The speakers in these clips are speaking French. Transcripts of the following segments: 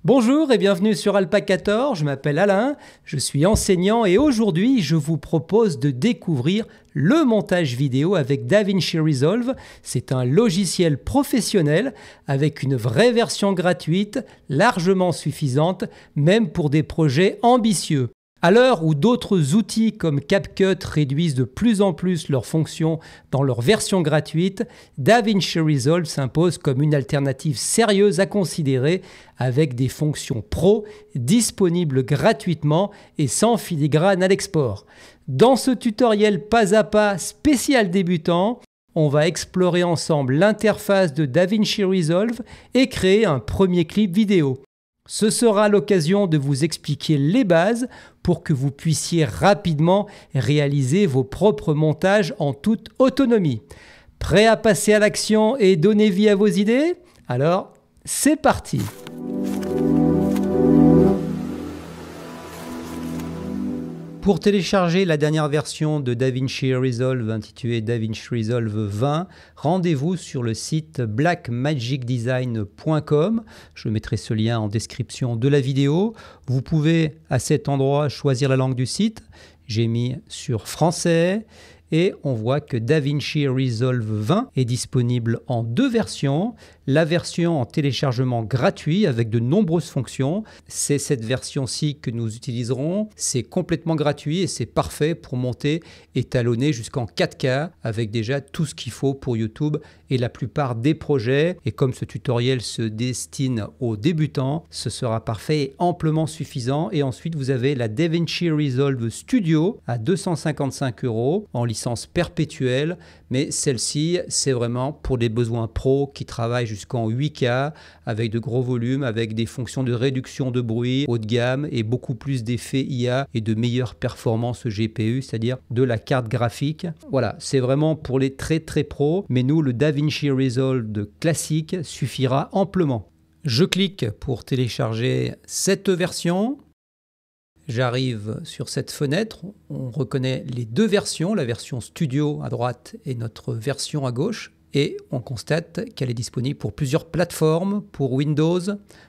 Bonjour et bienvenue sur Alpacator, je m'appelle Alain, je suis enseignant et aujourd'hui je vous propose de découvrir le montage vidéo avec DaVinci Resolve. C'est un logiciel professionnel avec une vraie version gratuite, largement suffisante, même pour des projets ambitieux. À l'heure où d'autres outils comme CapCut réduisent de plus en plus leurs fonctions dans leur version gratuite, DaVinci Resolve s'impose comme une alternative sérieuse à considérer avec des fonctions pro disponibles gratuitement et sans filigrane à l'export. Dans ce tutoriel pas à pas spécial débutant, on va explorer ensemble l'interface de DaVinci Resolve et créer un premier clip vidéo. Ce sera l'occasion de vous expliquer les bases pour que vous puissiez rapidement réaliser vos propres montages en toute autonomie. Prêt à passer à l'action et donner vie à vos idées? Alors, c'est parti! Pour télécharger la dernière version de DaVinci Resolve intitulée DaVinci Resolve 20, rendez-vous sur le site blackmagicdesign.com. Je mettrai ce lien en description de la vidéo. Vous pouvez à cet endroit choisir la langue du site. J'ai mis sur français. Et on voit que DaVinci Resolve 20 est disponible en deux versions. La version en téléchargement gratuit avec de nombreuses fonctions. C'est cette version-ci que nous utiliserons. C'est complètement gratuit et c'est parfait pour monter et talonner jusqu'en 4K avec déjà tout ce qu'il faut pour YouTube et la plupart des projets. Et comme ce tutoriel se destine aux débutants, ce sera parfait et amplement suffisant. Et ensuite, vous avez la DaVinci Resolve Studio à 255 € en licence perpétuelle, mais celle-ci, c'est vraiment pour des besoins pro qui travaillent jusqu'en 8K avec de gros volumes, avec des fonctions de réduction de bruit haut de gamme et beaucoup plus d'effets IA et de meilleures performances GPU, c'est-à-dire de la carte graphique. Voilà, c'est vraiment pour les très pros, mais nous, le DaVinci Resolve classique suffira amplement. Je clique pour télécharger cette version. J'arrive sur cette fenêtre, on reconnaît les deux versions, la version Studio à droite et notre version à gauche. Et on constate qu'elle est disponible pour plusieurs plateformes, pour Windows,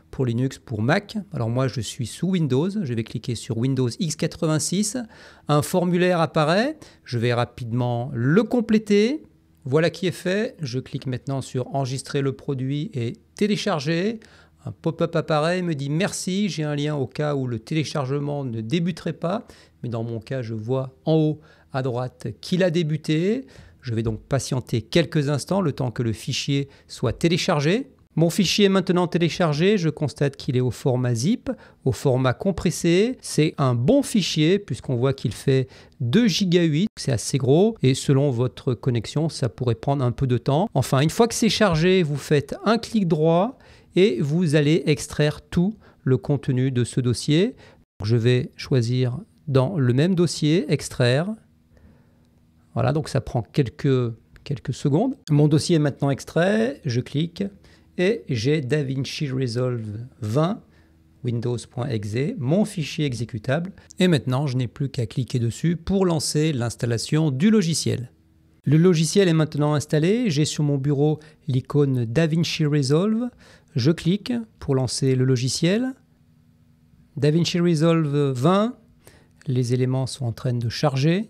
pour Linux, pour Mac. Alors moi, je suis sous Windows. Je vais cliquer sur Windows x86. Un formulaire apparaît. Je vais rapidement le compléter. Voilà qui est fait. Je clique maintenant sur Enregistrer le produit et télécharger. Un pop-up apparaît, me dit merci, j'ai un lien au cas où le téléchargement ne débuterait pas. Mais dans mon cas, je vois en haut à droite qu'il a débuté. Je vais donc patienter quelques instants, le temps que le fichier soit téléchargé. Mon fichier est maintenant téléchargé, je constate qu'il est au format zip, au format compressé. C'est un bon fichier puisqu'on voit qu'il fait 2 Go 8, c'est assez gros. Et selon votre connexion, ça pourrait prendre un peu de temps. Enfin, une fois que c'est chargé, vous faites un clic droit et vous allez extraire tout le contenu de ce dossier. Je vais choisir dans le même dossier, extraire. Voilà, donc ça prend quelques secondes. Mon dossier est maintenant extrait, je clique et j'ai DaVinci Resolve 20, windows.exe, mon fichier exécutable. Et maintenant, je n'ai plus qu'à cliquer dessus pour lancer l'installation du logiciel. Le logiciel est maintenant installé, j'ai sur mon bureau l'icône DaVinci Resolve. Je clique pour lancer le logiciel. DaVinci Resolve 20, les éléments sont en train de charger.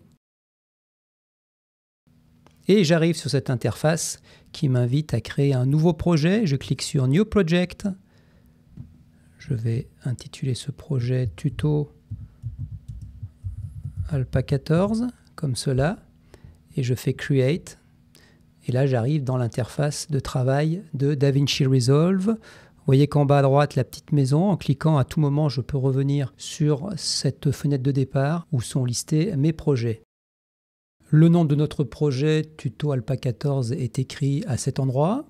Et j'arrive sur cette interface qui m'invite à créer un nouveau projet. Je clique sur New Project. Je vais intituler ce projet Tuto Alpacator, comme cela. Et je fais Create. Et là, j'arrive dans l'interface de travail de DaVinci Resolve. Vous voyez qu'en bas à droite, la petite maison, en cliquant à tout moment, je peux revenir sur cette fenêtre de départ où sont listés mes projets. Le nom de notre projet Tuto Alpacator est écrit à cet endroit.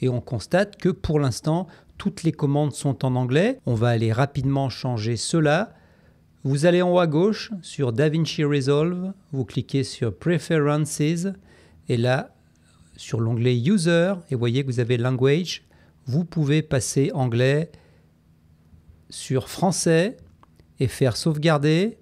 Et on constate que pour l'instant, toutes les commandes sont en anglais. On va aller rapidement changer cela. Vous allez en haut à gauche sur DaVinci Resolve. Vous cliquez sur Preferences. Et là, sur l'onglet User, et vous voyez que vous avez Language, vous pouvez passer anglais sur français et faire sauvegarder.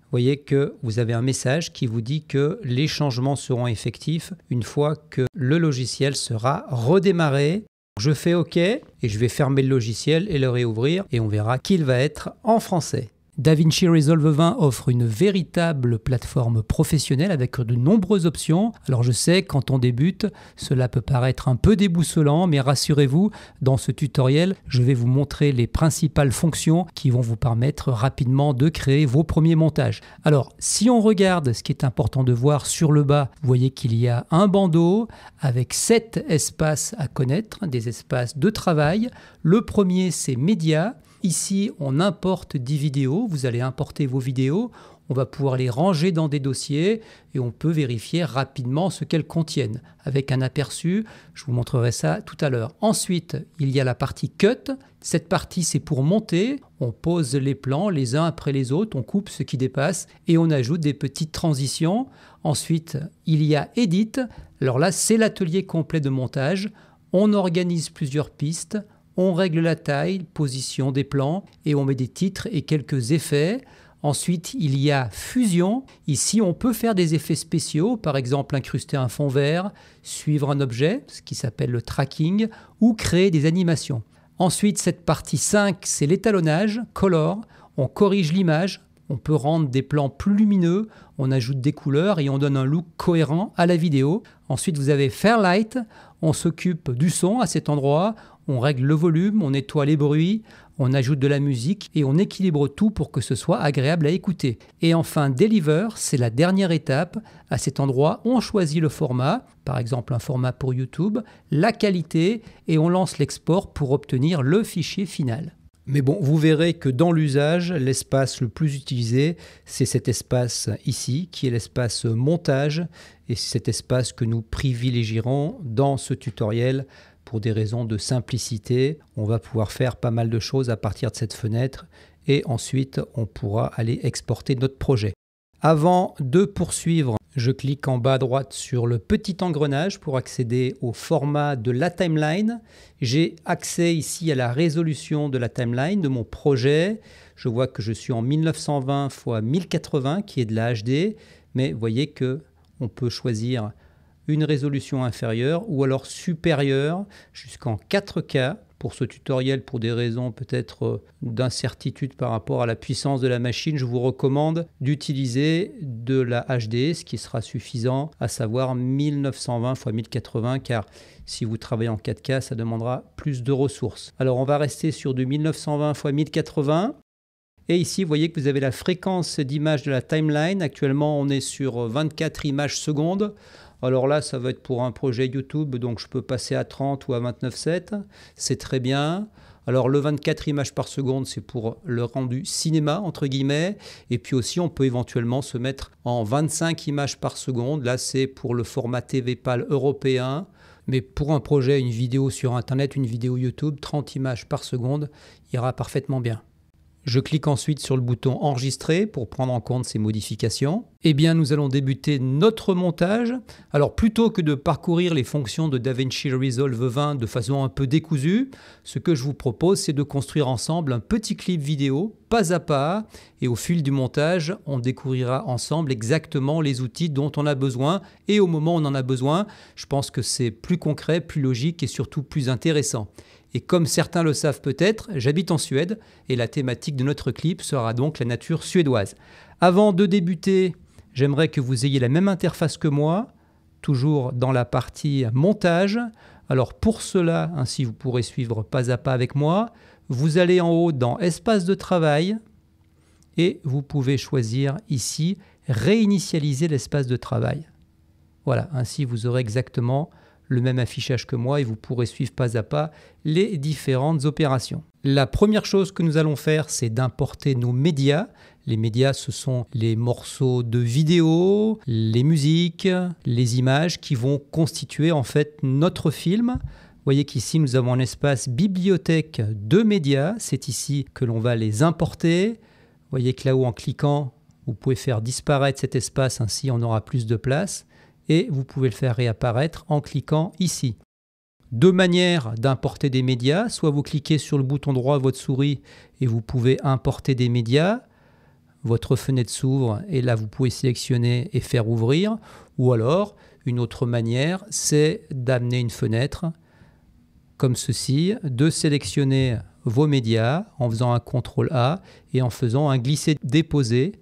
Vous voyez que vous avez un message qui vous dit que les changements seront effectifs une fois que le logiciel sera redémarré. Je fais OK et je vais fermer le logiciel et le réouvrir et on verra qu'il va être en français. DaVinci Resolve 20 offre une véritable plateforme professionnelle avec de nombreuses options. Alors je sais, quand on débute, cela peut paraître un peu déboussolant, mais rassurez-vous, dans ce tutoriel, je vais vous montrer les principales fonctions qui vont vous permettre rapidement de créer vos premiers montages. Alors, si on regarde ce qui est important de voir sur le bas, vous voyez qu'il y a un bandeau avec 7 espaces à connaître, des espaces de travail. Le premier, c'est Médias. Ici, on importe des vidéos. Vous allez importer vos vidéos. On va pouvoir les ranger dans des dossiers et on peut vérifier rapidement ce qu'elles contiennent avec un aperçu. Je vous montrerai ça tout à l'heure. Ensuite, il y a la partie Cut. Cette partie, c'est pour monter. On pose les plans les uns après les autres. On coupe ce qui dépasse et on ajoute des petites transitions. Ensuite, il y a Edit. Alors là, c'est l'atelier complet de montage. On organise plusieurs pistes. On règle la taille, position des plans et on met des titres et quelques effets. Ensuite, il y a Fusion. Ici, on peut faire des effets spéciaux, par exemple incruster un fond vert, suivre un objet, ce qui s'appelle le tracking, ou créer des animations. Ensuite, cette partie 5, c'est l'étalonnage, Color. On corrige l'image. On peut rendre des plans plus lumineux, on ajoute des couleurs et on donne un look cohérent à la vidéo. Ensuite, vous avez Fairlight, on s'occupe du son à cet endroit, on règle le volume, on nettoie les bruits, on ajoute de la musique et on équilibre tout pour que ce soit agréable à écouter. Et enfin, Deliver, c'est la dernière étape. À cet endroit, on choisit le format, par exemple un format pour YouTube, la qualité et on lance l'export pour obtenir le fichier final. Mais bon, vous verrez que dans l'usage, l'espace le plus utilisé, c'est cet espace ici, qui est l'espace montage. Et c'est cet espace que nous privilégierons dans ce tutoriel pour des raisons de simplicité. On va pouvoir faire pas mal de choses à partir de cette fenêtre. Et ensuite, on pourra aller exporter notre projet. Avant de poursuivre, je clique en bas à droite sur le petit engrenage pour accéder au format de la timeline. J'ai accès ici à la résolution de la timeline de mon projet. Je vois que je suis en 1920 x 1080 qui est de la HD, mais vous voyez qu'on peut choisir une résolution inférieure ou alors supérieure jusqu'en 4K. Pour ce tutoriel, pour des raisons peut-être d'incertitude par rapport à la puissance de la machine, je vous recommande d'utiliser de la HD, ce qui sera suffisant, à savoir 1920 x 1080, car si vous travaillez en 4K, ça demandera plus de ressources. Alors on va rester sur du 1920 x 1080. Et ici, vous voyez que vous avez la fréquence d'image de la timeline. Actuellement, on est sur 24 images secondes. Alors là, ça va être pour un projet YouTube, donc je peux passer à 30 ou à 29,7. C'est très bien. Alors le 24 images par seconde, c'est pour le rendu cinéma, entre guillemets. Et puis aussi, on peut éventuellement se mettre en 25 images par seconde. Là, c'est pour le format TV PAL européen. Mais pour un projet, une vidéo sur Internet, une vidéo YouTube, 30 images par seconde ira parfaitement bien. Je clique ensuite sur le bouton Enregistrer pour prendre en compte ces modifications. Eh bien, nous allons débuter notre montage. Alors, plutôt que de parcourir les fonctions de DaVinci Resolve 20 de façon un peu décousue, ce que je vous propose, c'est de construire ensemble un petit clip vidéo, pas à pas. Et au fil du montage, on découvrira ensemble exactement les outils dont on a besoin. Et au moment où on en a besoin, je pense que c'est plus concret, plus logique et surtout plus intéressant. Et comme certains le savent peut-être, j'habite en Suède et la thématique de notre clip sera donc la nature suédoise. Avant de débuter, j'aimerais que vous ayez la même interface que moi, toujours dans la partie montage. Alors pour cela, ainsi vous pourrez suivre pas à pas avec moi, vous allez en haut dans Espace de travail et vous pouvez choisir ici Réinitialiser l'espace de travail. Voilà, ainsi vous aurez exactement le même affichage que moi et vous pourrez suivre pas à pas les différentes opérations. La première chose que nous allons faire, c'est d'importer nos médias. Les médias, ce sont les morceaux de vidéo, les musiques, les images qui vont constituer en fait notre film. Vous voyez qu'ici, nous avons un espace bibliothèque de médias. C'est ici que l'on va les importer. Vous voyez que là-haut, en cliquant, vous pouvez faire disparaître cet espace, ainsi on aura plus de place. Et vous pouvez le faire réapparaître en cliquant ici. Deux manières d'importer des médias, soit vous cliquez sur le bouton droit de votre souris et vous pouvez importer des médias, votre fenêtre s'ouvre et là vous pouvez sélectionner et faire ouvrir, ou alors une autre manière c'est d'amener une fenêtre comme ceci, de sélectionner vos médias en faisant un CTRL A et en faisant un glisser-déposer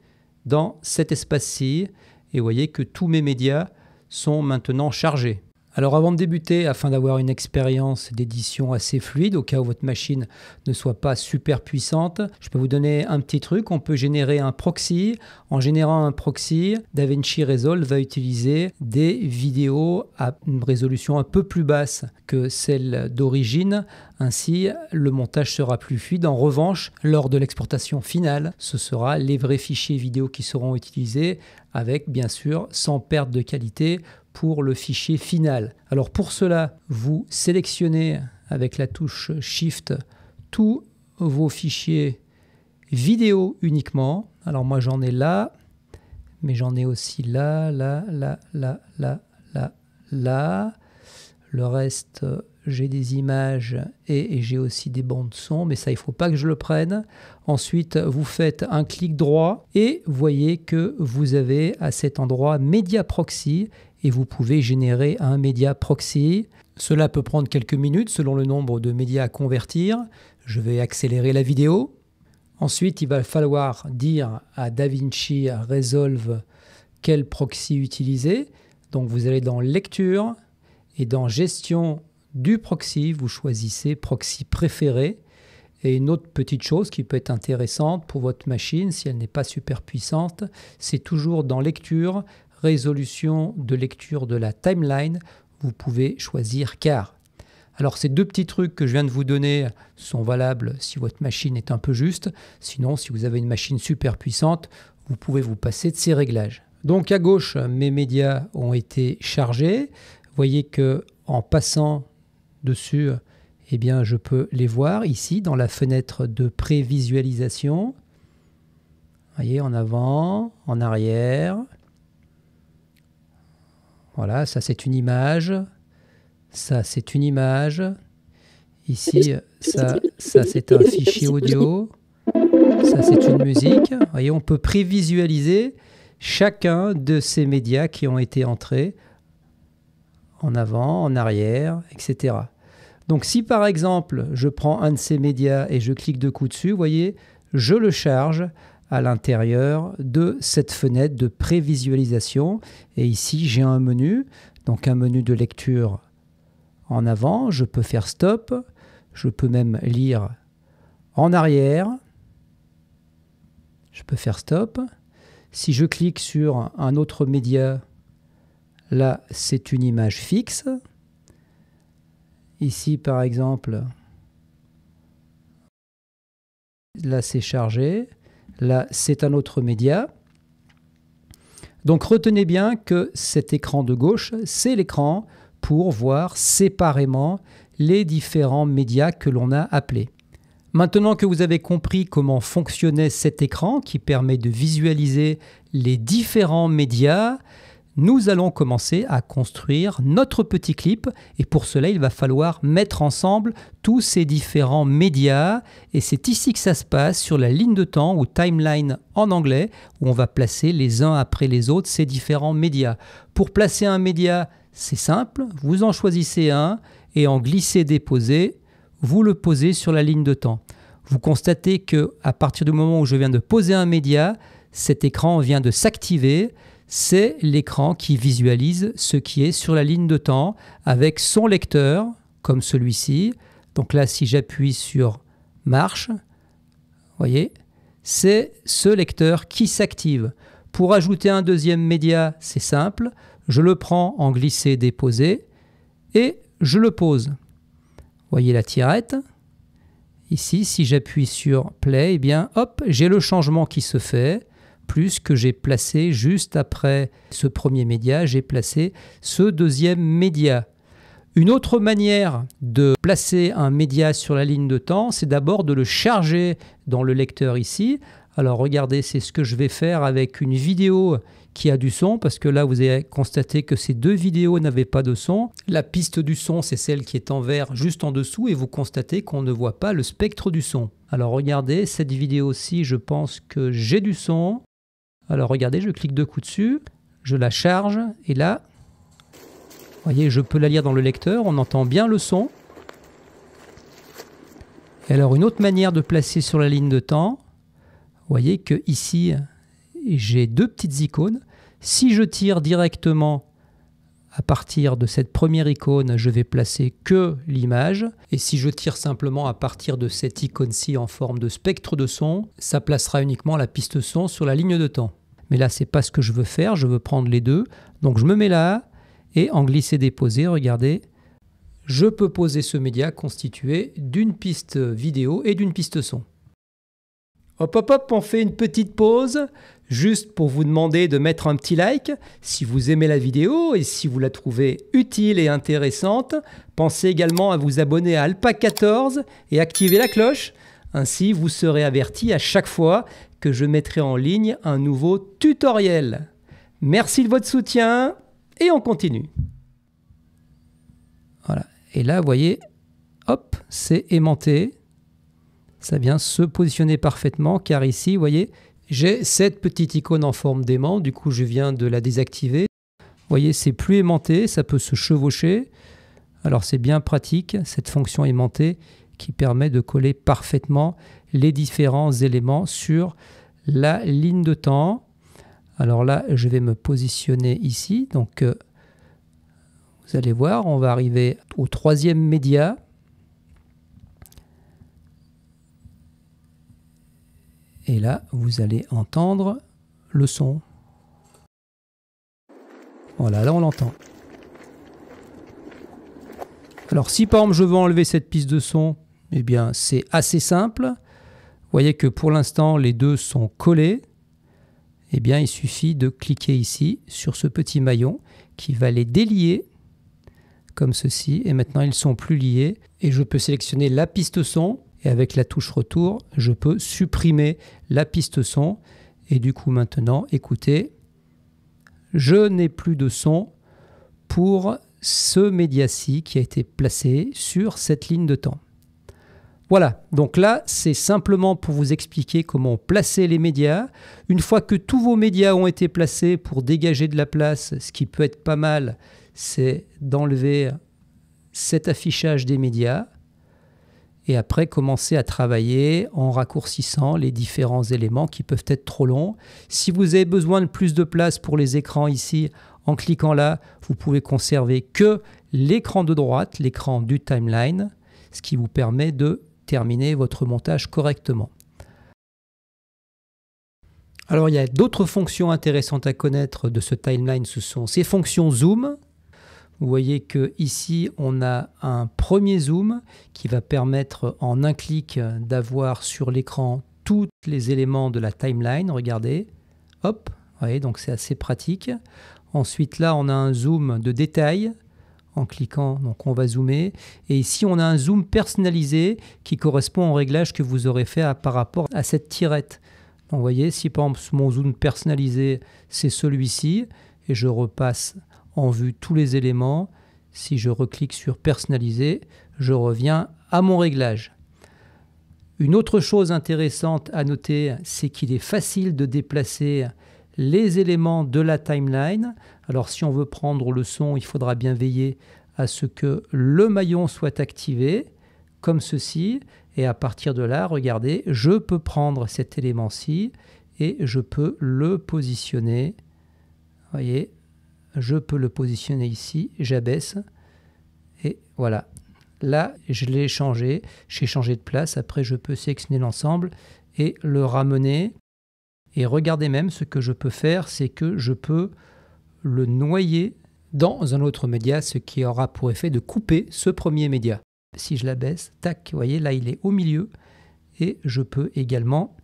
dans cet espace-ci. Et vous voyez que tous mes médias sont maintenant chargés. Alors avant de débuter, afin d'avoir une expérience d'édition assez fluide, au cas où votre machine ne soit pas super puissante, je peux vous donner un petit truc. On peut générer un proxy. En générant un proxy, DaVinci Resolve va utiliser des vidéos à une résolution un peu plus basse que celle d'origine. Ainsi, le montage sera plus fluide. En revanche, lors de l'exportation finale, ce sera les vrais fichiers vidéo qui seront utilisés avec, bien sûr, sans perte de qualité pour le fichier final. Alors pour cela, vous sélectionnez avec la touche Shift tous vos fichiers vidéo uniquement. Alors moi j'en ai là, mais j'en ai aussi là. Le reste, j'ai des images et j'ai aussi des bandes son, mais ça, il ne faut pas que je le prenne. Ensuite, vous faites un clic droit et voyez que vous avez à cet endroit Media Proxy et vous pouvez générer un Media Proxy. Cela peut prendre quelques minutes selon le nombre de médias à convertir. Je vais accélérer la vidéo. Ensuite, il va falloir dire à DaVinci Resolve quel proxy utiliser. Donc, vous allez dans Lecture et dans Gestion du proxy, vous choisissez proxy préféré. Et une autre petite chose qui peut être intéressante pour votre machine, si elle n'est pas super puissante, c'est toujours dans Lecture, résolution de lecture de la timeline, vous pouvez choisir Car. Alors ces deux petits trucs que je viens de vous donner sont valables si votre machine est un peu juste. Sinon, si vous avez une machine super puissante, vous pouvez vous passer de ces réglages. Donc à gauche, mes médias ont été chargés. Vous voyez que en passant dessus, eh bien, je peux les voir ici dans la fenêtre de prévisualisation. Vous voyez, en avant, en arrière. Voilà, ça c'est une image. Ça c'est une image. Ici, ça c'est un fichier audio. Ça c'est une musique. Vous voyez, on peut prévisualiser chacun de ces médias qui ont été entrés en avant, en arrière, etc. Donc si par exemple, je prends un de ces médias et je clique deux coups dessus, vous voyez, je le charge à l'intérieur de cette fenêtre de prévisualisation. Et ici, j'ai un menu, donc un menu de lecture en avant. Je peux faire stop, je peux même lire en arrière. Je peux faire stop. Si je clique sur un autre média, là, c'est une image fixe. Ici, par exemple, là, c'est chargé. Là, c'est un autre média. Donc, retenez bien que cet écran de gauche, c'est l'écran pour voir séparément les différents médias que l'on a appelés. Maintenant que vous avez compris comment fonctionnait cet écran qui permet de visualiser les différents médias, nous allons commencer à construire notre petit clip et pour cela, il va falloir mettre ensemble tous ces différents médias et c'est ici que ça se passe sur la ligne de temps ou timeline en anglais où on va placer les uns après les autres ces différents médias. Pour placer un média, c'est simple, vous en choisissez un et en glisser-déposer, vous le posez sur la ligne de temps. Vous constatez qu'à partir du moment où je viens de poser un média, cet écran vient de s'activer. C'est l'écran qui visualise ce qui est sur la ligne de temps avec son lecteur, comme celui-ci. Donc là, si j'appuie sur Marche, vous voyez, c'est ce lecteur qui s'active. Pour ajouter un deuxième média, c'est simple. Je le prends en glisser-déposer et je le pose. Vous voyez la tirette. Ici, si j'appuie sur Play, eh bien, hop, j'ai le changement qui se fait. Plus que j'ai placé juste après ce premier média, j'ai placé ce deuxième média. Une autre manière de placer un média sur la ligne de temps, c'est d'abord de le charger dans le lecteur ici. Alors regardez, c'est ce que je vais faire avec une vidéo qui a du son, parce que là vous avez constaté que ces deux vidéos n'avaient pas de son. La piste du son, c'est celle qui est en vert juste en dessous, et vous constatez qu'on ne voit pas le spectre du son. Alors regardez, cette vidéo-ci, je pense que j'ai du son. Alors regardez, je clique deux coups dessus, je la charge et là, vous voyez, je peux la lire dans le lecteur, on entend bien le son. Et alors une autre manière de placer sur la ligne de temps, vous voyez que ici j'ai deux petites icônes. Si je tire directement à partir de cette première icône, je vais placer que l'image. Et si je tire simplement à partir de cette icône-ci en forme de spectre de son, ça placera uniquement la piste son sur la ligne de temps. Mais là, c'est pas ce que je veux faire, je veux prendre les deux. Donc je me mets là et en glisser-déposer, regardez, je peux poser ce média constitué d'une piste vidéo et d'une piste son. Hop hop hop, on fait une petite pause, juste pour vous demander de mettre un petit like si vous aimez la vidéo et si vous la trouvez utile et intéressante. Pensez également à vous abonner à Alpac 14 et activer la cloche. Ainsi, vous serez averti à chaque fois que je mettrai en ligne un nouveau tutoriel. Merci de votre soutien et on continue. Voilà. Et là, vous voyez, hop, c'est aimanté. Ça vient se positionner parfaitement car ici, vous voyez, j'ai cette petite icône en forme d'aimant. Du coup, je viens de la désactiver. Vous voyez, c'est plus aimanté, ça peut se chevaucher. Alors, c'est bien pratique, cette fonction aimantée qui permet de coller parfaitement les différents éléments sur la ligne de temps. Alors là, je vais me positionner ici. Donc, vous allez voir, on va arriver au troisième média. Et là, vous allez entendre le son. Voilà, là on l'entend. Alors si par exemple je veux enlever cette piste de son, eh bien c'est assez simple. Vous voyez que pour l'instant les deux sont collés. Eh bien il suffit de cliquer ici sur ce petit maillon qui va les délier comme ceci. Et maintenant ils ne sont plus liés. Et je peux sélectionner la piste son. Et avec la touche retour, je peux supprimer la piste son. Et du coup, maintenant, écoutez, je n'ai plus de son pour ce média-ci qui a été placé sur cette ligne de temps. Voilà, donc là, c'est simplement pour vous expliquer comment placer les médias. Une fois que tous vos médias ont été placés pour dégager de la place, ce qui peut être pas mal, c'est d'enlever cet affichage des médias. Et après, commencer à travailler en raccourcissant les différents éléments qui peuvent être trop longs. Si vous avez besoin de plus de place pour les écrans ici, en cliquant là, vous pouvez conserver que l'écran de droite, l'écran du timeline, ce qui vous permet de terminer votre montage correctement. Alors, il y a d'autres fonctions intéressantes à connaître de ce timeline, ce sont ces fonctions zoom. Vous voyez qu'ici, on a un premier zoom qui va permettre en un clic d'avoir sur l'écran tous les éléments de la timeline. Regardez, hop, vous voyez, donc c'est assez pratique. Ensuite, là, on a un zoom de détail. En cliquant, donc on va zoomer. Et ici, on a un zoom personnalisé qui correspond au réglage que vous aurez fait par rapport à cette tirette. Donc, vous voyez, si par exemple, mon zoom personnalisé, c'est celui-ci, et je repasse en vue tous les éléments. Si je reclique sur personnaliser, je reviens à mon réglage. Une autre chose intéressante à noter, c'est qu'il est facile de déplacer les éléments de la timeline. Alors si on veut prendre le son, il faudra bien veiller à ce que le maillon soit activé, comme ceci. Et à partir de là, regardez, je peux prendre cet élément-ci et je peux le positionner. Vous voyez, je peux le positionner ici, j'abaisse, et voilà. Là, je l'ai changé, j'ai changé de place. Après, je peux sélectionner l'ensemble et le ramener. Et regardez même, ce que je peux faire, c'est que je peux le noyer dans un autre média, ce qui aura pour effet de couper ce premier média. Si je l'abaisse, tac, vous voyez, là, il est au milieu. Et je peux également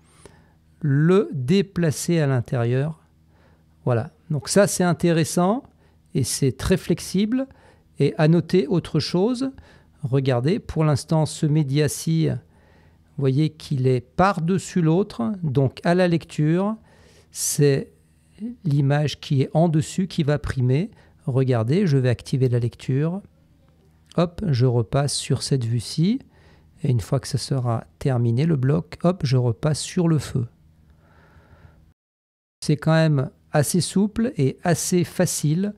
le déplacer à l'intérieur. Voilà, donc ça c'est intéressant et c'est très flexible. Et à noter autre chose, regardez, pour l'instant ce média-ci, vous voyez qu'il est par-dessus l'autre, donc à la lecture, c'est l'image qui est en dessus qui va primer. Regardez, je vais activer la lecture, hop, je repasse sur cette vue-ci, et une fois que ça sera terminé le bloc, hop, je repasse sur le feu. C'est quand même assez souple et assez facile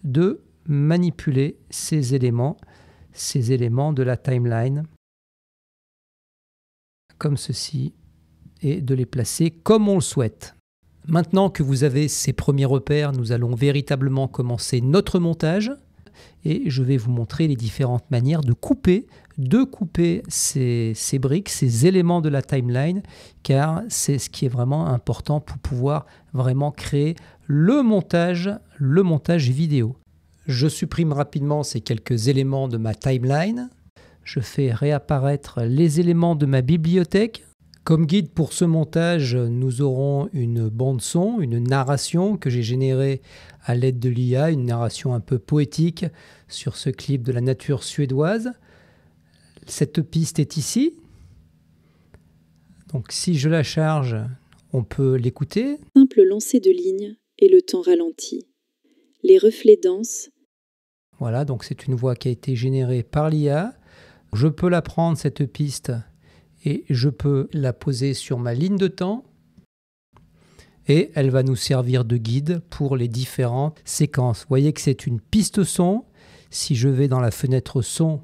de manipuler ces éléments de la timeline. comme ceci, et de les placer comme on le souhaite. Maintenant que vous avez ces premiers repères, nous allons véritablement commencer notre montage et je vais vous montrer les différentes manières de couper ces briques, ces éléments de la timeline, car c'est ce qui est vraiment important pour pouvoir vraiment créer le montage vidéo. Je supprime rapidement ces quelques éléments de ma timeline. Je fais réapparaître les éléments de ma bibliothèque. Comme guide pour ce montage, nous aurons une bande-son, une narration que j'ai générée à l'aide de l'IA, une narration un peu poétique sur ce clip de la nature suédoise. Cette piste est ici. Donc si je la charge, on peut l'écouter. Simple lancer de ligne et le temps ralenti. Les reflets dansent. Voilà, donc c'est une voix qui a été générée par l'IA. Je peux la prendre, cette piste, et je peux la poser sur ma ligne de temps et elle va nous servir de guide pour les différentes séquences. Vous voyez que c'est une piste son. Si je vais dans la fenêtre son,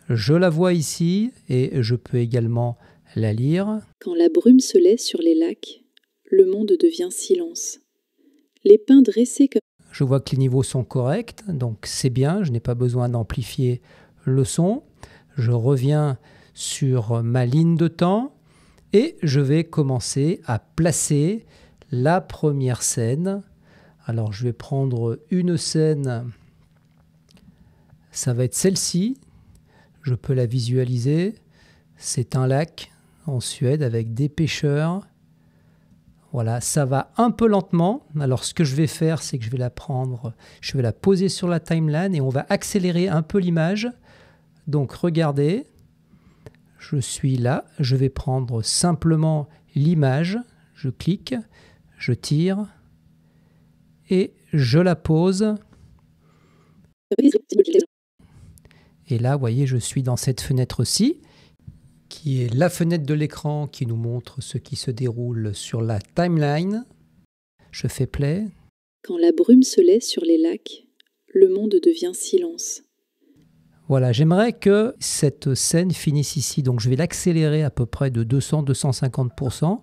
je la vois ici et je peux également la lire. Quand la brume se lève sur les lacs, le monde devient silence. Les pins dressés comme... Je vois que les niveaux sont corrects, donc c'est bien, je n'ai pas besoin d'amplifier le son. Je reviens sur ma ligne de temps et je vais commencer à placer la première scène. Alors je vais prendre une scène, ça va être celle-ci, je peux la visualiser. C'est un lac en Suède avec des pêcheurs. Voilà, ça va un peu lentement. Alors ce que je vais faire, c'est que je vais la prendre, je vais la poser sur la timeline et on va accélérer un peu l'image. Donc regardez, je suis là, je vais prendre simplement l'image, je clique, je tire et je la pose. Et là, vous voyez, je suis dans cette fenêtre-ci, qui est la fenêtre de l'écran qui nous montre ce qui se déroule sur la timeline. Je fais play. Quand la brume se lève sur les lacs, le monde devient silence. Voilà, j'aimerais que cette scène finisse ici. Donc je vais l'accélérer à peu près de 200-250%.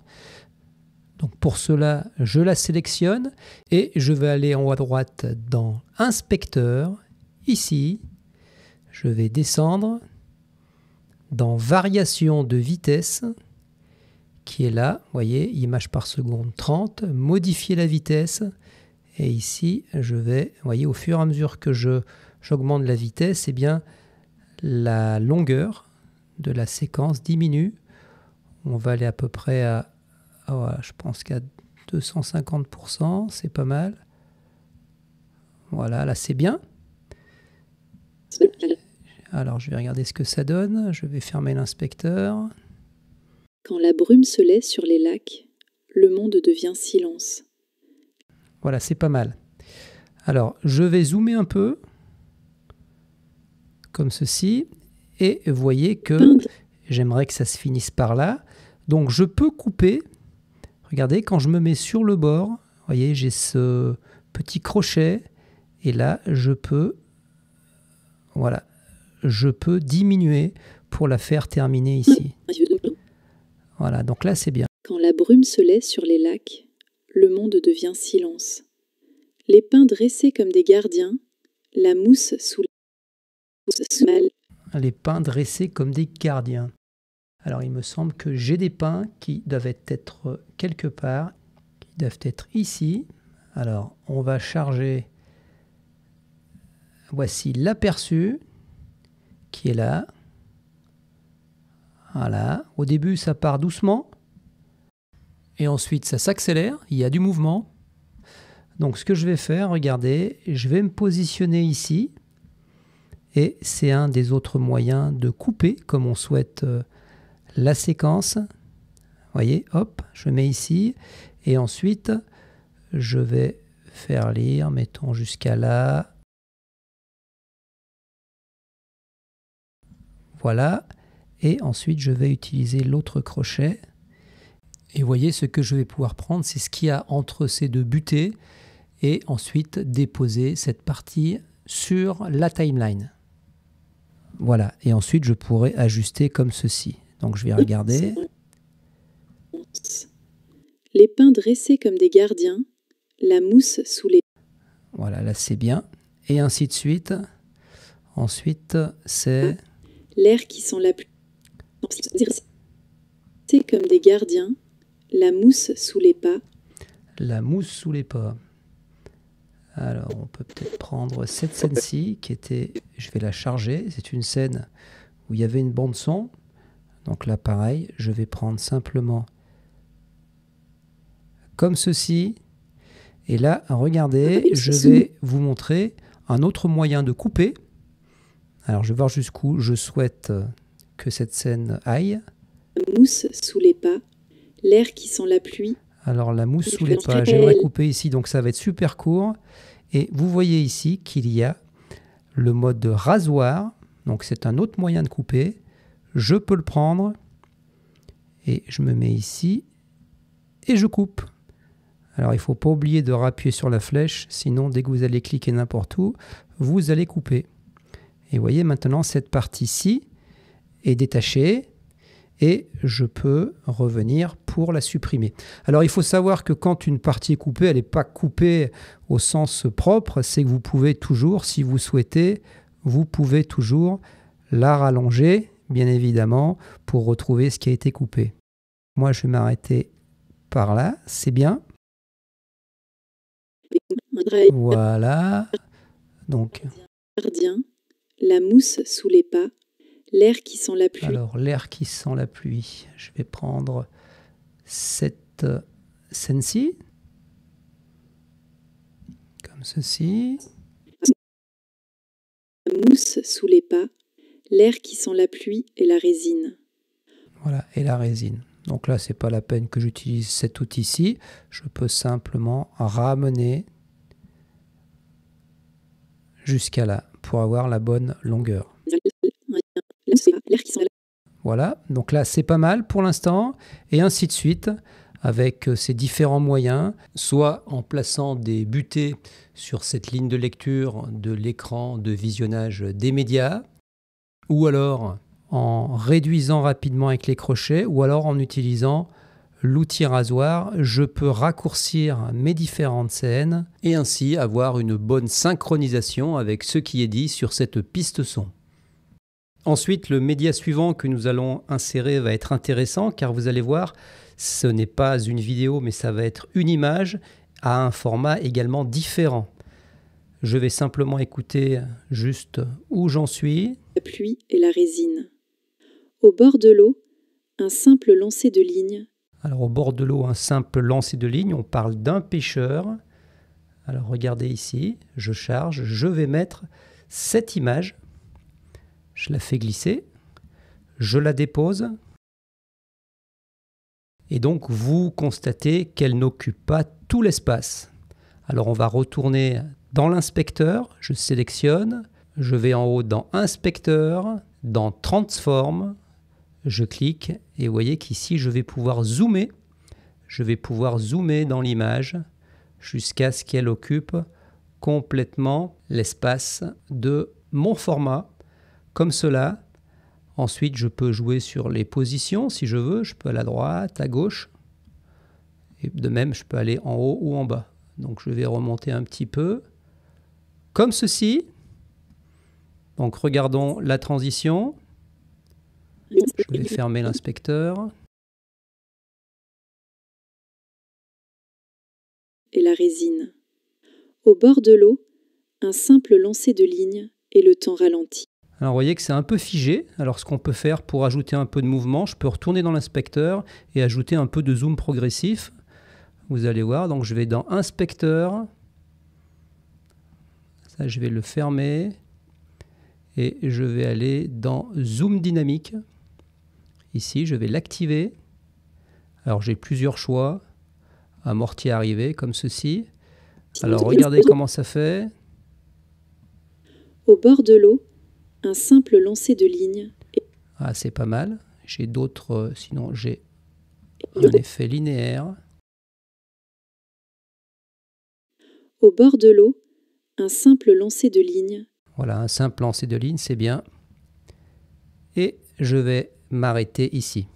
Donc pour cela, je la sélectionne et je vais aller en haut à droite dans Inspecteur, ici. Je vais descendre dans Variation de vitesse, qui est là. Vous voyez, image par seconde 30, modifier la vitesse. Et ici, je vais, vous voyez, au fur et à mesure que j'augmente la vitesse, eh bien, la longueur de la séquence diminue. On va aller à peu près à, je pense qu'à 250%, c'est pas mal. Voilà, là c'est bien. Alors je vais regarder ce que ça donne. Je vais fermer l'inspecteur. Quand la brume se lève sur les lacs, le monde devient silence. Voilà, c'est pas mal. Alors, je vais zoomer un peu, comme ceci, et vous voyez que j'aimerais que ça se finisse par là. Donc, je peux couper. Regardez, quand je me mets sur le bord, vous voyez, j'ai ce petit crochet, et là, je peux, voilà, je peux diminuer pour la faire terminer ici. Voilà, donc là, c'est bien. Quand la brume se lève sur les lacs, le monde devient silence. Les pins dressés comme des gardiens, la mousse sous les pins dressés comme des gardiens. Alors il me semble que j'ai des pins qui doivent être quelque part, qui doivent être ici. Alors on va charger, voici l'aperçu qui est là. Voilà, au début ça part doucement et ensuite ça s'accélère, il y a du mouvement. Donc ce que je vais faire, regardez, je vais me positionner ici et c'est un des autres moyens de couper comme on souhaite la séquence. Vous voyez, hop, je mets ici et ensuite je vais faire lire, mettons jusqu'à là. Voilà, et ensuite je vais utiliser l'autre crochet. Et vous voyez, ce que je vais pouvoir prendre, c'est ce qu'il y a entre ces deux butées et ensuite déposer cette partie sur la timeline. Voilà, et ensuite je pourrai ajuster comme ceci. Donc je vais regarder. Les pins dressés comme des gardiens, la mousse sous les... Voilà, là c'est bien. Et ainsi de suite. Ensuite, c'est... L'air qui sent la pluie. C'est comme des gardiens, la mousse sous les pas. La mousse sous les pas. Alors, on peut peut-être prendre cette scène-ci qui était... Je vais la charger. C'est une scène où il y avait une bande-son. Donc là, pareil, je vais prendre simplement comme ceci. Et là, regardez, je vais vous montrer un autre moyen de couper. Alors, je vais voir jusqu'où je souhaite que cette scène aille. La mousse sous les pas, l'air qui sent la pluie. Alors, la mousse sous les pas, j'aimerais couper ici, donc ça va être super court. Et vous voyez ici qu'il y a le mode rasoir. Donc, c'est un autre moyen de couper. Je peux le prendre et je me mets ici et je coupe. Alors, il ne faut pas oublier de rappuyer sur la flèche, sinon, dès que vous allez cliquer n'importe où, vous allez couper. Et vous voyez, maintenant, cette partie-ci est détachée et je peux revenir pour la supprimer. Alors, il faut savoir que quand une partie est coupée, elle n'est pas coupée au sens propre, c'est que vous pouvez toujours, si vous souhaitez, vous pouvez toujours la rallonger, bien évidemment, pour retrouver ce qui a été coupé. Moi, je vais m'arrêter par là, c'est bien. Voilà. Donc, Gardien, la mousse sous les pas, l'air qui sent la pluie. Alors, l'air qui sent la pluie. Je vais prendre cette scène-ci, comme ceci. La mousse sous les pas, l'air qui sent la pluie et la résine. Voilà, et la résine. Donc là, c'est pas la peine que j'utilise cet outil-ci. Je peux simplement ramener jusqu'à là pour avoir la bonne longueur. Voilà, donc là, c'est pas mal pour l'instant. Et ainsi de suite, avec ces différents moyens, soit en plaçant des butées sur cette ligne de lecture de l'écran de visionnage des médias, ou alors en réduisant rapidement avec les crochets, ou alors en utilisant l'outil rasoir, je peux raccourcir mes différentes scènes et ainsi avoir une bonne synchronisation avec ce qui est dit sur cette piste son. Ensuite, le média suivant que nous allons insérer va être intéressant car vous allez voir, ce n'est pas une vidéo mais ça va être une image à un format également différent. Je vais simplement écouter juste où j'en suis. La pluie et la résine. Au bord de l'eau, un simple lancer de ligne. Alors au bord de l'eau, un simple lancer de ligne, on parle d'un pêcheur. Alors regardez ici, je charge, je vais mettre cette image. Je la fais glisser, je la dépose. Et donc vous constatez qu'elle n'occupe pas tout l'espace. Alors on va retourner dans l'inspecteur, je sélectionne, je vais en haut dans Inspecteur, dans Transform, je clique et vous voyez qu'ici je vais pouvoir zoomer. Je vais pouvoir zoomer dans l'image jusqu'à ce qu'elle occupe complètement l'espace de mon format, comme cela. Ensuite, je peux jouer sur les positions si je veux. Je peux aller à droite, à gauche. Et de même, je peux aller en haut ou en bas. Donc, je vais remonter un petit peu, comme ceci. Donc, regardons la transition. Je vais fermer l'inspecteur. Et la résine. Au bord de l'eau, un simple lancer de ligne et le temps ralentit. Alors vous voyez que c'est un peu figé. Alors ce qu'on peut faire pour ajouter un peu de mouvement, je peux retourner dans l'inspecteur et ajouter un peu de zoom progressif. Vous allez voir, donc je vais dans Inspecteur. Ça, je vais le fermer. Et je vais aller dans Zoom dynamique. Ici, je vais l'activer. Alors j'ai plusieurs choix. Amorti arrivé, comme ceci. Alors regardez comment ça fait. Au bord de l'eau, un simple lancer de ligne. Ah, c'est pas mal. J'ai d'autres, sinon j'ai un effet linéaire. Au bord de l'eau, un simple lancer de ligne. Voilà, un simple lancer de ligne, c'est bien. Et je vais m'arrêter ici.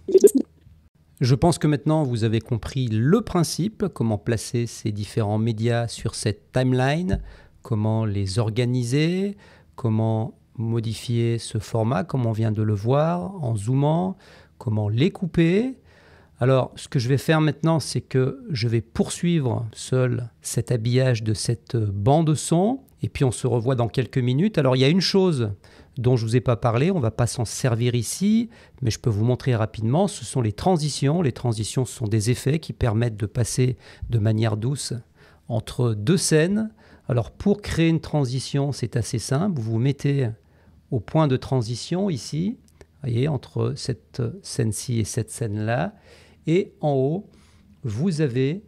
Je pense que maintenant vous avez compris le principe, comment placer ces différents médias sur cette timeline, comment les organiser, comment modifier ce format comme on vient de le voir en zoomant, comment les couper. Alors ce que je vais faire maintenant, c'est que je vais poursuivre seul cet habillage de cette bande son et puis on se revoit dans quelques minutes. Alors il y a une chose dont je ne vous ai pas parlé, on ne va pas s'en servir ici, mais je peux vous montrer rapidement, ce sont les transitions. Les transitions, ce sont des effets qui permettent de passer de manière douce entre deux scènes. Alors pour créer une transition, c'est assez simple, vous vous mettez au point de transition ici, voyez, entre cette scène-ci et cette scène-là, et en haut, vous avez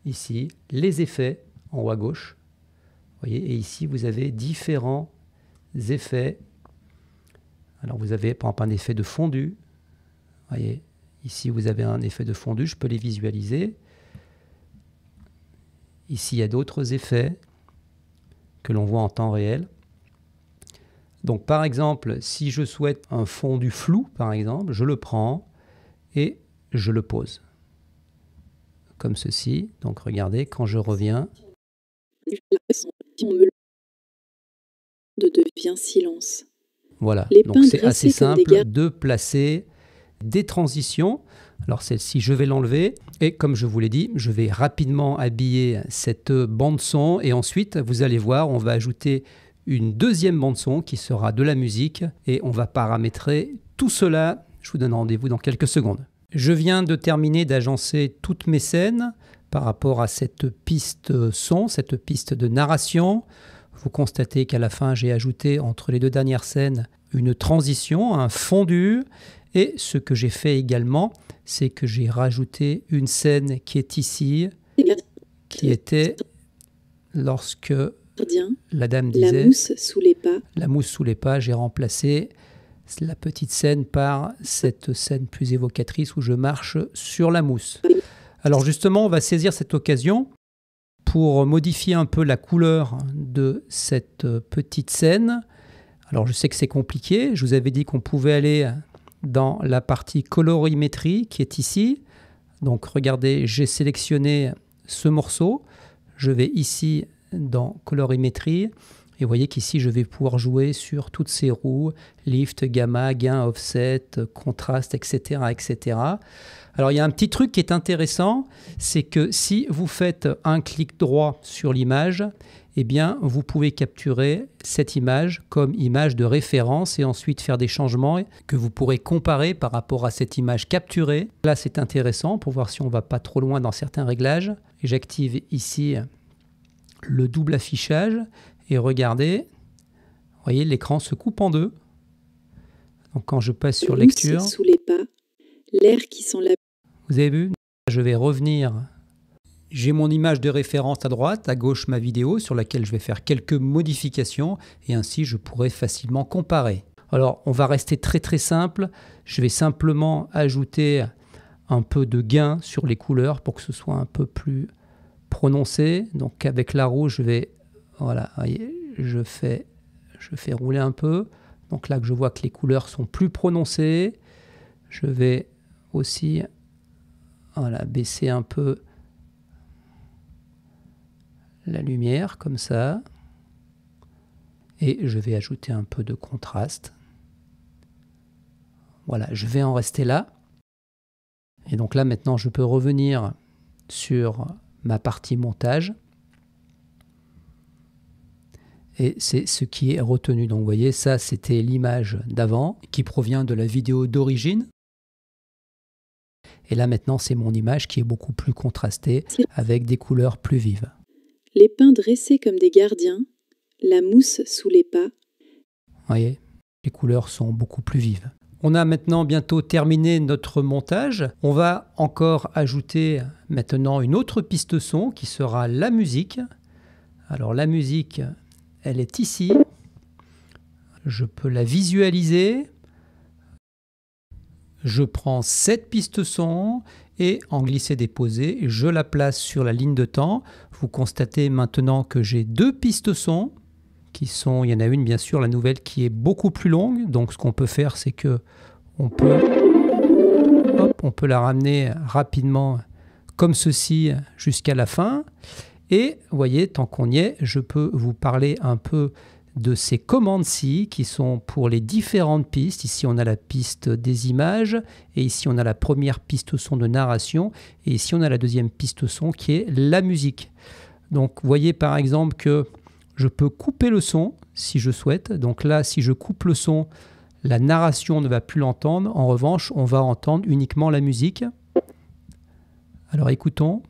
ici les effets en haut à gauche, voyez, et ici vous avez différents effets. Alors vous avez par exemple un effet de fondu, voyez, ici vous avez un effet de fondu, je peux les visualiser. Ici il y a d'autres effets que l'on voit en temps réel. Donc par exemple, si je souhaite un fondu flou, par exemple, je le prends et je le pose. Comme ceci. Donc regardez, quand je reviens... devient silence. Voilà, donc c'est assez simple de placer des transitions. Alors celle-ci, je vais l'enlever. Et comme je vous l'ai dit, je vais rapidement habiller cette bande son. Et ensuite, vous allez voir, on va ajouter une deuxième bande son qui sera de la musique. Et on va paramétrer tout cela. Je vous donne rendez-vous dans quelques secondes. Je viens de terminer d'agencer toutes mes scènes par rapport à cette piste son, cette piste de narration. Vous constatez qu'à la fin, j'ai ajouté entre les deux dernières scènes une transition, un fondu. Et ce que j'ai fait également, c'est que j'ai rajouté une scène qui est ici, qui était lorsque la dame disait la mousse sous les pas. La mousse sous les pas, j'ai remplacé la petite scène par cette scène plus évocatrice où je marche sur la mousse. Alors justement, on va saisir cette occasion pour modifier un peu la couleur de cette petite scène. Alors je sais que c'est compliqué, je vous avais dit qu'on pouvait aller dans la partie colorimétrie qui est ici. Donc regardez, j'ai sélectionné ce morceau, je vais ici dans colorimétrie et vous voyez qu'ici je vais pouvoir jouer sur toutes ces roues, lift, gamma, gain, offset, contraste, etc., etc. Alors il y a un petit truc qui est intéressant, c'est que si vous faites un clic droit sur l'image, eh bien vous pouvez capturer cette image comme image de référence et ensuite faire des changements que vous pourrez comparer par rapport à cette image capturée. Là c'est intéressant pour voir si on ne va pas trop loin dans certains réglages. J'active ici le double affichage et regardez, vous voyez l'écran se coupe en deux. Donc quand je passe sur lecture, sous les pas, l'air qui sent la... Vous avez vu? Je vais revenir. J'ai mon image de référence à droite, à gauche ma vidéo sur laquelle je vais faire quelques modifications et ainsi je pourrai facilement comparer. Alors on va rester très très simple. Je vais simplement ajouter un peu de gain sur les couleurs pour que ce soit un peu plus prononcé. Donc avec la rouge, je vais, voilà, voyez, je fais rouler un peu. Donc là que je vois que les couleurs sont plus prononcées, je vais aussi voilà, baisser un peu la lumière comme ça. Et je vais ajouter un peu de contraste. Voilà, je vais en rester là. Et donc là maintenant je peux revenir sur ma partie montage. Et c'est ce qui est retenu. Donc vous voyez, ça c'était l'image d'avant qui provient de la vidéo d'origine. Et là maintenant c'est mon image qui est beaucoup plus contrastée avec des couleurs plus vives. Les pins dressés comme des gardiens, la mousse sous les pas. Vous voyez, les couleurs sont beaucoup plus vives. On a maintenant bientôt terminé notre montage. On va encore ajouter maintenant une autre piste son qui sera la musique. Alors la musique, elle est ici. Je peux la visualiser. Je prends cette piste son et en glisser-déposer, je la place sur la ligne de temps. Vous constatez maintenant que j'ai deux pistes son qui sont, il y en a une bien sûr, la nouvelle qui est beaucoup plus longue. Donc ce qu'on peut faire, c'est que on peut hop, on peut la ramener rapidement comme ceci jusqu'à la fin. Et vous voyez, tant qu'on y est, je peux vous parler un peu de ces commandes-ci qui sont pour les différentes pistes. Ici, on a la piste des images et ici, on a la première piste son de narration et ici, on a la deuxième piste son qui est la musique. Donc, vous voyez par exemple que je peux couper le son si je souhaite. Donc là, si je coupe le son, la narration ne va plus l'entendre. En revanche, on va entendre uniquement la musique. Alors écoutons.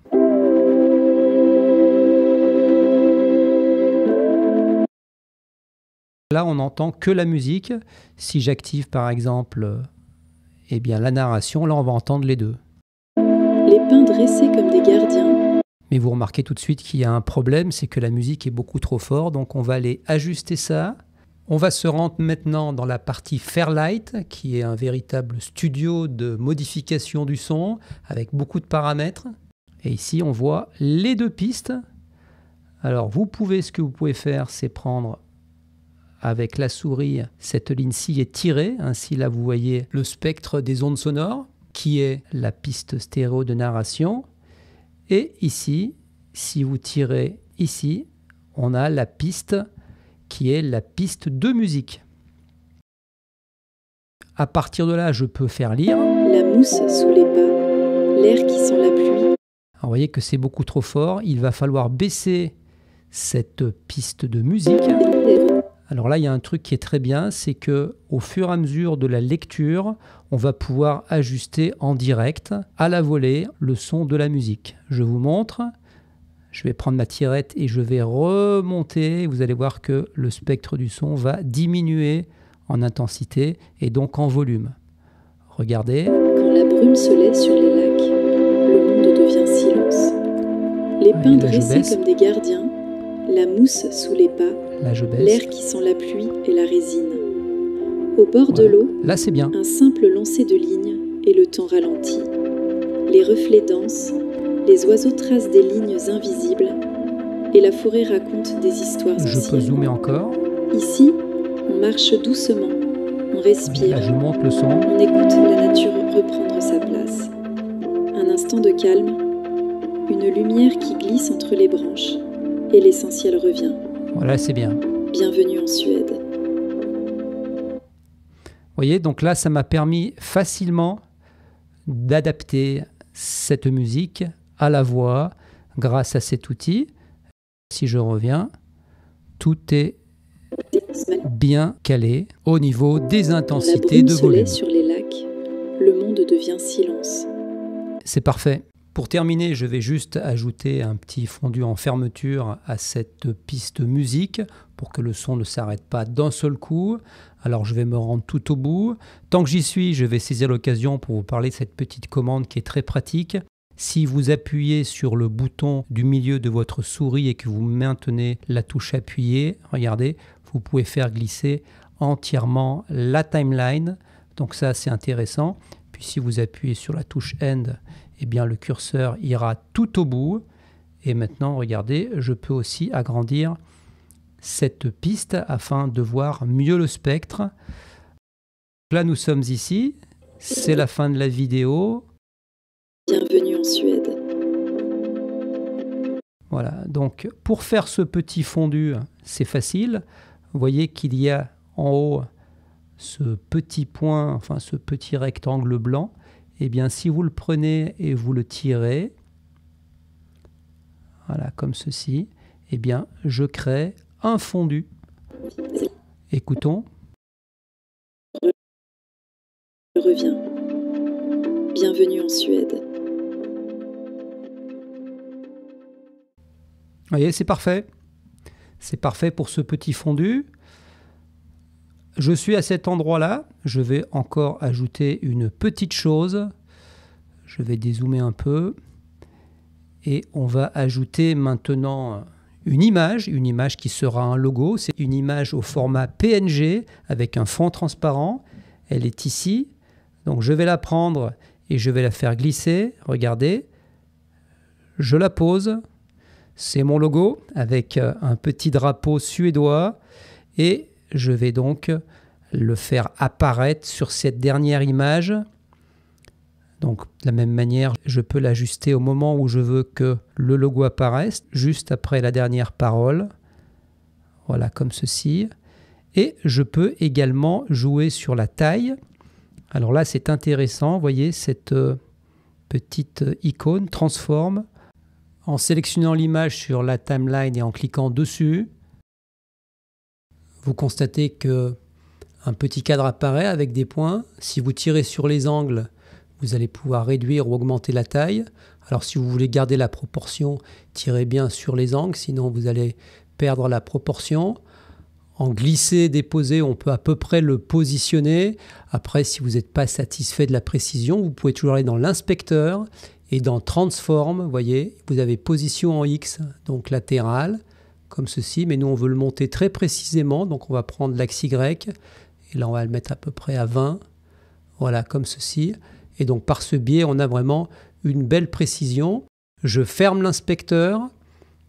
Là, on n'entend que la musique. Si j'active par exemple eh bien, la narration, là on va entendre les deux. Les pins dressés comme des gardiens. Mais vous remarquez tout de suite qu'il y a un problème, c'est que la musique est beaucoup trop forte, donc on va aller ajuster ça. On va se rendre maintenant dans la partie Fairlight, qui est un véritable studio de modification du son, avec beaucoup de paramètres. Et ici, on voit les deux pistes. Alors, ce que vous pouvez faire, c'est prendre avec la souris cette ligne-ci et tirer. Ainsi, là, vous voyez le spectre des ondes sonores, qui est la piste stéréo de narration. Et ici, si vous tirez ici, on a la piste qui est la piste de musique. À partir de là, je peux faire lire. La mousse sous les pas, l'air qui sent la pluie. Alors, vous voyez que c'est beaucoup trop fort. Il va falloir baisser cette piste de musique. Alors là, il y a un truc qui est très bien, c'est que au fur et à mesure de la lecture, on va pouvoir ajuster en direct, à la volée, le son de la musique. Je vous montre. Je vais prendre ma tirette et je vais remonter. Vous allez voir que le spectre du son va diminuer en intensité et donc en volume. Regardez. Quand la brume se lève sur les lacs, le monde devient silence. Les pins dressés comme des gardiens, la mousse sous les pas, l'air qui sent la pluie et la résine. Au bord de l'eau, là c'est bien. Un simple lancer de lignes et le temps ralentit. Les reflets dansent, les oiseaux tracent des lignes invisibles et la forêt raconte des histoires anciennes. Je peux zoomer encore. Ici, on marche doucement, on respire, là, je monte le son. On écoute la nature reprendre sa place. Un instant de calme, une lumière qui glisse entre les branches et l'essentiel revient. Voilà, c'est bien. Bienvenue en Suède. Vous voyez, donc là, ça m'a permis facilement d'adapter cette musique à la voix grâce à cet outil. Si je reviens, tout est bien calé au niveau des intensités de volume. Sur les lacs, le monde devient silence. C'est parfait. Pour terminer, je vais juste ajouter un petit fondu en fermeture à cette piste musique pour que le son ne s'arrête pas d'un seul coup. Alors je vais me rendre tout au bout. Tant que j'y suis, je vais saisir l'occasion pour vous parler de cette petite commande qui est très pratique. Si vous appuyez sur le bouton du milieu de votre souris et que vous maintenez la touche appuyée, regardez, vous pouvez faire glisser entièrement la timeline. Donc ça, c'est intéressant. Puis si vous appuyez sur la touche End, eh bien, le curseur ira tout au bout. Et maintenant, regardez, je peux aussi agrandir cette piste afin de voir mieux le spectre. Là, nous sommes ici. C'est la fin de la vidéo. Bienvenue en Suède. Voilà, donc pour faire ce petit fondu, c'est facile. Vous voyez qu'il y a en haut ce petit point, enfin ce petit rectangle blanc. Eh bien, si vous le prenez et vous le tirez, voilà, comme ceci, eh bien, je crée un fondu. Écoutons. Je reviens. Bienvenue en Suède. Vous voyez, c'est parfait. C'est parfait pour ce petit fondu. Je suis à cet endroit-là. Je vais encore ajouter une petite chose. Je vais dézoomer un peu. Et on va ajouter maintenant une image qui sera un logo. C'est une image au format PNG avec un fond transparent. Elle est ici. Donc je vais la prendre et je vais la faire glisser. Regardez. Je la pose. C'est mon logo avec un petit drapeau suédois. Et je vais donc le faire apparaître sur cette dernière image. Donc de la même manière, je peux l'ajuster au moment où je veux que le logo apparaisse, juste après la dernière parole. Voilà, comme ceci. Et je peux également jouer sur la taille. Alors là, c'est intéressant, vous voyez, cette petite icône transforme. En sélectionnant l'image sur la timeline et en cliquant dessus, vous constatez que un petit cadre apparaît avec des points. Si vous tirez sur les angles, vous allez pouvoir réduire ou augmenter la taille. Alors si vous voulez garder la proportion, tirez bien sur les angles, sinon vous allez perdre la proportion. En glisser, déposer, on peut à peu près le positionner. Après, si vous n'êtes pas satisfait de la précision, vous pouvez toujours aller dans l'inspecteur et dans Transform, vous voyez, vous avez position en X, donc latéral, comme ceci. Mais nous, on veut le monter très précisément, donc on va prendre l'axe Y. Et là, on va le mettre à peu près à 20. Voilà, comme ceci. Et donc, par ce biais, on a vraiment une belle précision. Je ferme l'inspecteur.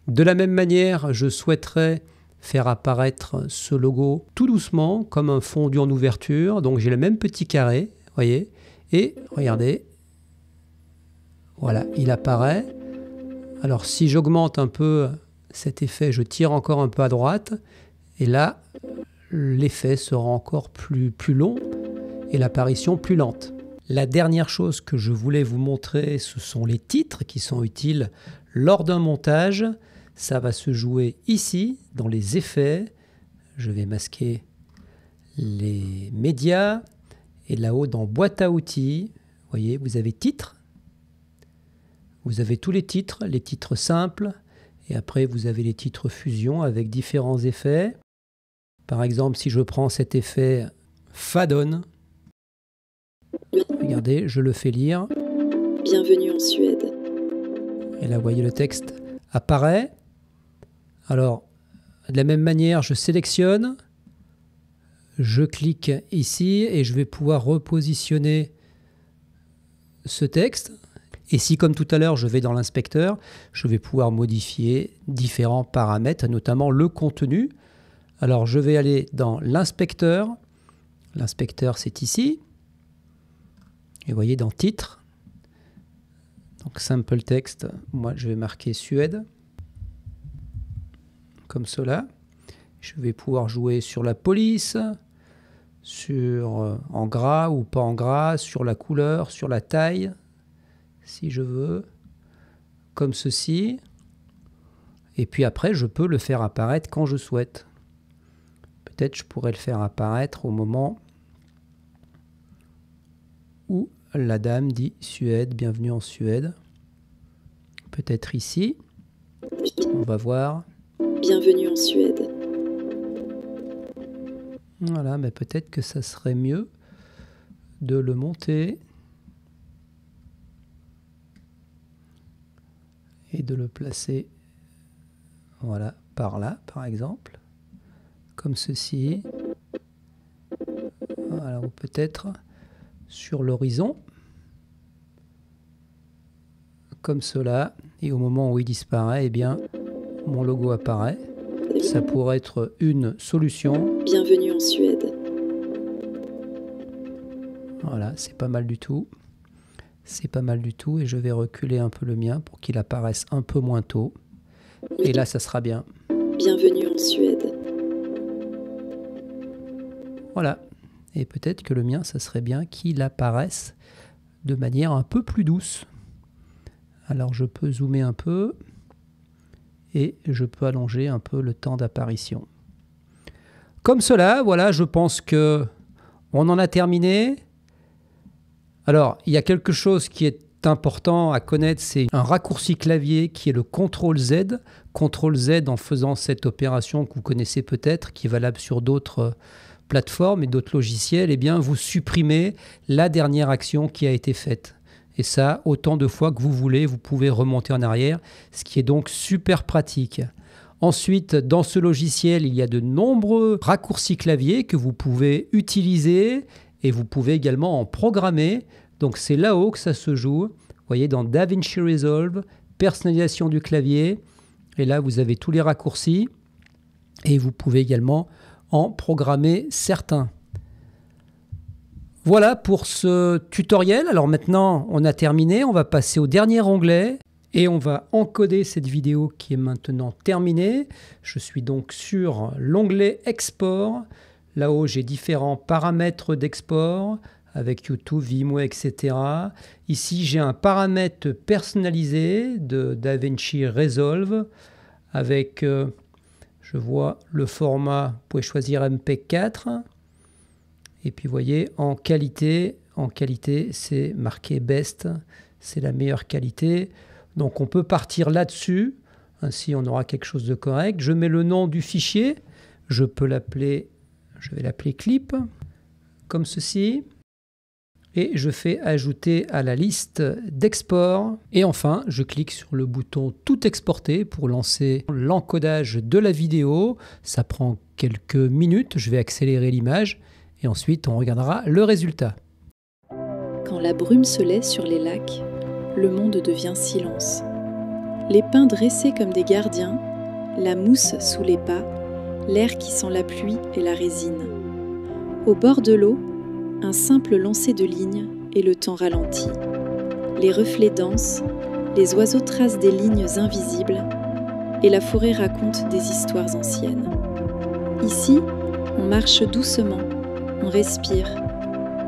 De la même manière, je souhaiterais faire apparaître ce logo tout doucement, comme un fondu en ouverture. Donc, j'ai le même petit carré, voyez. Et regardez, voilà, il apparaît. Alors, si j'augmente un peu cet effet, je tire encore un peu à droite. Et là, l'effet sera encore plus long et l'apparition plus lente. La dernière chose que je voulais vous montrer, ce sont les titres qui sont utiles lors d'un montage. Ça va se jouer ici, dans les effets. Je vais masquer les médias. Et là-haut, dans boîte à outils, vous voyez, vous avez titres. Vous avez tous les titres simples. Et après, vous avez les titres fusion avec différents effets. Par exemple, si je prends cet effet Fadon, regardez, je le fais lire. Bienvenue en Suède. Et là, vous voyez, le texte apparaît. Alors, de la même manière, je sélectionne. Je clique ici et je vais pouvoir repositionner ce texte. Et si, comme tout à l'heure, je vais dans l'inspecteur, je vais pouvoir modifier différents paramètres, notamment le contenu. Alors, je vais aller dans l'inspecteur. L'inspecteur, c'est ici. Et vous voyez, dans titre. Donc, simple text. Moi, je vais marquer Suède. Comme cela. Je vais pouvoir jouer sur la police, sur en gras ou pas en gras, sur la couleur, sur la taille, si je veux, comme ceci. Et puis après, je peux le faire apparaître quand je souhaite. Peut-être je pourrais le faire apparaître au moment où la dame dit Suède, bienvenue en Suède. Peut-être ici. On va voir. Bienvenue en Suède. Voilà, mais peut-être que ça serait mieux de le monter et de le placer, voilà, par là, par exemple, comme ceci. Voilà, ou peut-être sur l'horizon, comme cela. Et au moment où il disparaît, eh bien, mon logo apparaît. Ça pourrait être une solution. Bienvenue en Suède. Voilà, c'est pas mal du tout. C'est pas mal du tout et je vais reculer un peu le mien pour qu'il apparaisse un peu moins tôt. Et là, ça sera bien. Bienvenue en Suède. Voilà. Et peut-être que le mien, ça serait bien qu'il apparaisse de manière un peu plus douce. Alors, je peux zoomer un peu. Et je peux allonger un peu le temps d'apparition. Comme cela, voilà, je pense que on en a terminé. Alors, il y a quelque chose qui est important à connaître, c'est un raccourci clavier qui est le CTRL-Z. CTRL-Z en faisant cette opération que vous connaissez peut-être, qui est valable sur d'autres plateformes et d'autres logiciels, eh bien, vous supprimez la dernière action qui a été faite. Et ça, autant de fois que vous voulez, vous pouvez remonter en arrière, ce qui est donc super pratique. Ensuite, dans ce logiciel, il y a de nombreux raccourcis clavier que vous pouvez utiliser et vous pouvez également en programmer. Donc c'est là-haut que ça se joue. Vous voyez, dans DaVinci Resolve, personnalisation du clavier. Et là, vous avez tous les raccourcis et vous pouvez également en programmer certains. Voilà pour ce tutoriel. Alors maintenant, on a terminé. On va passer au dernier onglet et on va encoder cette vidéo qui est maintenant terminée. Je suis donc sur l'onglet Export. Là-haut, j'ai différents paramètres d'export avec YouTube, Vimeo, etc. Ici, j'ai un paramètre personnalisé de DaVinci Resolve avec, je vois le format, vous pouvez choisir MP4. Et puis, vous voyez, en qualité, c'est marqué Best, c'est la meilleure qualité. Donc, on peut partir là-dessus. Ainsi, on aura quelque chose de correct. Je mets le nom du fichier. Je vais l'appeler clip, comme ceci. Et je fais ajouter à la liste d'export. Et enfin, je clique sur le bouton Tout exporter pour lancer l'encodage de la vidéo. Ça prend quelques minutes. Je vais accélérer l'image. Et ensuite, on regardera le résultat. Quand la brume se lève sur les lacs, le monde devient silence. Les pins dressés comme des gardiens, la mousse sous les pas, l'air qui sent la pluie et la résine. Au bord de l'eau, un simple lancer de lignes et le temps ralentit. Les reflets dansent, les oiseaux tracent des lignes invisibles et la forêt raconte des histoires anciennes. Ici, on marche doucement. On respire,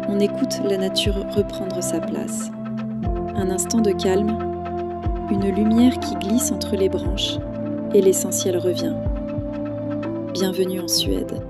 on écoute la nature reprendre sa place. Un instant de calme, une lumière qui glisse entre les branches et l'essentiel revient. Bienvenue en Suède.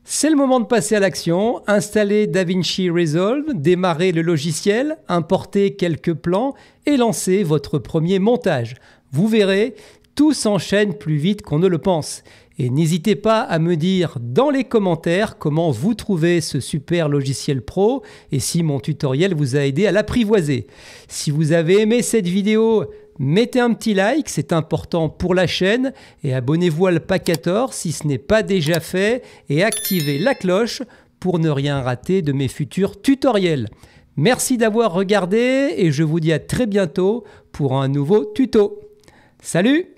C'est le moment de passer à l'action. Installer DaVinci Resolve, démarrer le logiciel, importer quelques plans et lancer votre premier montage. Vous verrez, tout s'enchaîne plus vite qu'on ne le pense. Et n'hésitez pas à me dire dans les commentaires comment vous trouvez ce super logiciel pro et si mon tutoriel vous a aidé à l'apprivoiser. Si vous avez aimé cette vidéo, mettez un petit like, c'est important pour la chaîne, et abonnez-vous à Alpacator si ce n'est pas déjà fait et activez la cloche pour ne rien rater de mes futurs tutoriels. Merci d'avoir regardé et je vous dis à très bientôt pour un nouveau tuto. Salut!